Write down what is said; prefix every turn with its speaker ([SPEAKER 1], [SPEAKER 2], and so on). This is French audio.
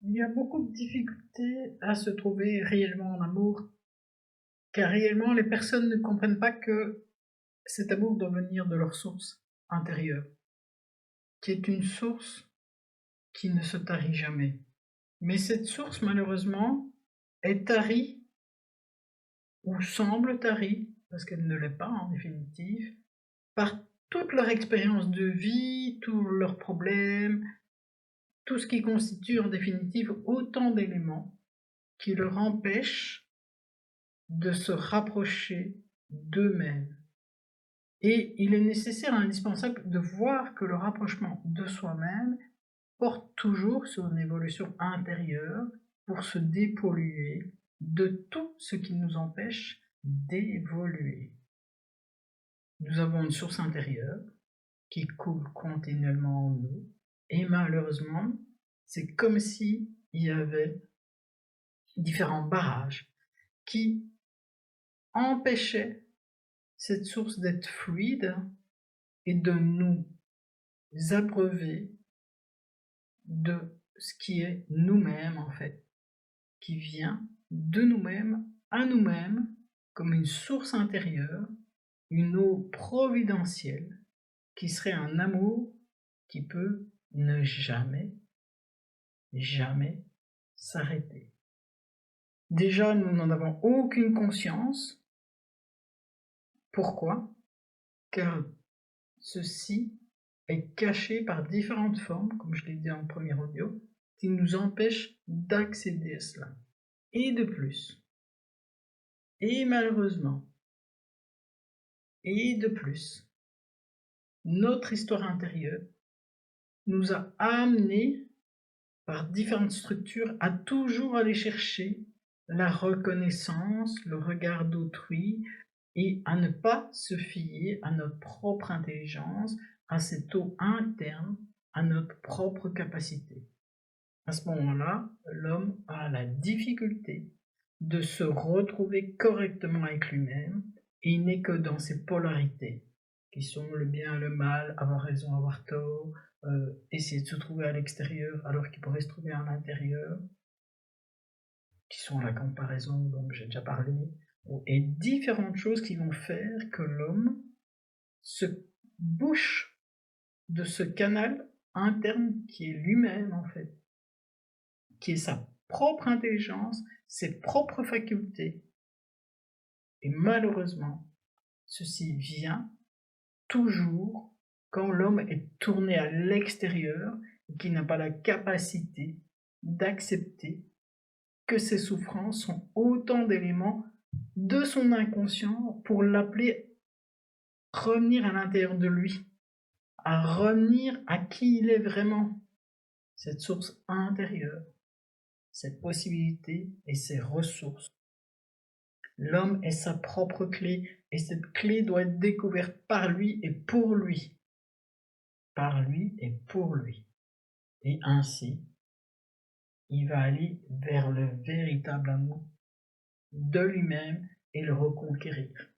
[SPEAKER 1] Il y a beaucoup de difficultés à se trouver réellement en amour, car réellement les personnes ne comprennent pas que cet amour doit venir de leur source intérieure, qui est une source qui ne se tarit jamais. Mais cette source, malheureusement, est tarie ou semble tarie, parce qu'elle ne l'est pas en définitive, par toute leur expérience de vie, tous leurs problèmes, tout ce qui constitue en définitive autant d'éléments qui leur empêchent de se rapprocher d'eux-mêmes. Et il est nécessaire, indispensable, de voir que le rapprochement de soi-même porte toujours sur une évolution intérieure pour se dépolluer de tout ce qui nous empêche d'évoluer. Nous avons une source intérieure qui coule continuellement en nous, et malheureusement, c'est comme s'il y avait différents barrages qui empêchaient cette source d'être fluide et de nous abreuver de ce qui est nous-mêmes en fait, qui vient de nous-mêmes à nous-mêmes comme une source intérieure, une eau providentielle qui serait un amour qui peut ne jamais, jamais s'arrêter. Déjà, nous n'en avons aucune conscience. Pourquoi? Car ceci est caché par différentes formes, comme je l'ai dit dans le premier audio, qui nous empêchent d'accéder à cela. Et de plus, et malheureusement, et de plus, notre histoire intérieure nous a amenés par différentes structures à toujours aller chercher la reconnaissance, le regard d'autrui, et à ne pas se fier à notre propre intelligence, à cette eau interne, à notre propre capacité. À ce moment-là, l'homme a la difficulté de se retrouver correctement avec lui-même, et il n'est que dans ces polarités, qui sont le bien, le mal, avoir raison, avoir tort, essayer de se trouver à l'extérieur alors qu'il pourrait se trouver à l'intérieur, qui sont la comparaison dont j'ai déjà parlé, et différentes choses qui vont faire que l'homme se bouche de ce canal interne qui est lui-même en fait, qui est sa propre intelligence, ses propres facultés. Et malheureusement, ceci vient toujours quand l'homme est tourné à l'extérieur et qu'il n'a pas la capacité d'accepter que ses souffrances sont autant d'éléments de son inconscient pour l'appeler revenir à l'intérieur de lui, à revenir à qui il est vraiment, cette source intérieure, cette possibilité et ses ressources. L'homme est sa propre clé, et cette clé doit être découverte par lui et pour lui. Par lui et pour lui. Et ainsi, il va aller vers le véritable amour de lui-même et le reconquérir.